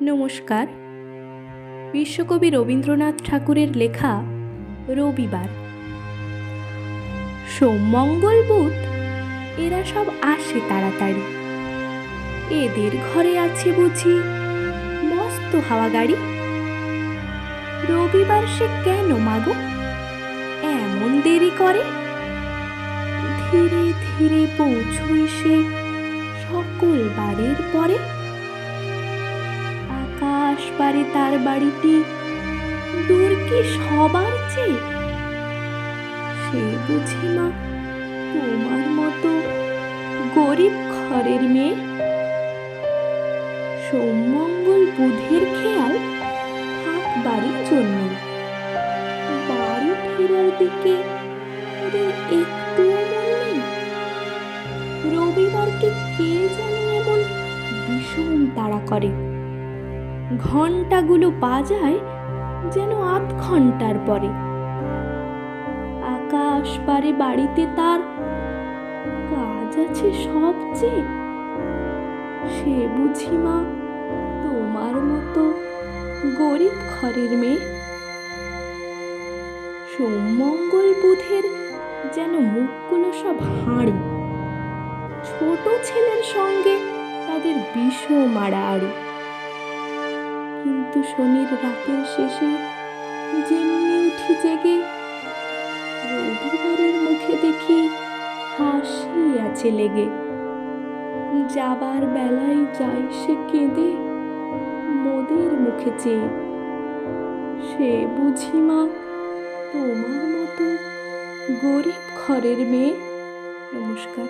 নমস্কার। বিশ্বকবি রবীন্দ্রনাথ ঠাকুরের লেখা রবিবার। সোম মঙ্গল বুধ এরা সব আসে তাড়াতাড়ি, এদের ঘরে আছে বুঝি মস্ত হাওয়া গাড়ি। রবিবার সে কেন মাগো এমন দেরি করে? ধীরে ধীরে পৌঁছই সে সকল বারের পরে। আকাশ পারে তার বাড়িটি দূর কি সবার চেয়ে? সে বুঝি মা তোমার মতো গরিব ঘরের মেয়ে। সোম মঙ্গল বুধের খেয়াল থাক বাড়ির জন্য, বাড়ি ফেরার দিকে ওদের একটুও মন নেই। রবিবারকে কে যেন এমন ভীষণ তাড়া করে, ঘন্টাগুলো বাজায় যেন আধ ঘন্টার পরে। আকাশ পারে বাড়িতে তার কাজ আছে সবচেয়ে। সে বুঝি মা তোমার মতো গরিব ঘরের মেয়ে। সোম মঙ্গল বুধের যেন মুখগুলো সব হাঁড়ি, ছোট ছেলের সঙ্গে তাদের বিষও মারামারি। কিন্তু শনির রাতের শেষে যেমনি উঠি জেগে, রবিবারের মুখে দেখি হাসি আছে লেগে। যাবার বেলায় যাই সে কেঁদে মোদের মুখে চেয়ে। সে বুঝি মা তোমার মতো গরিব ঘরের মেয়ে। নমস্কার।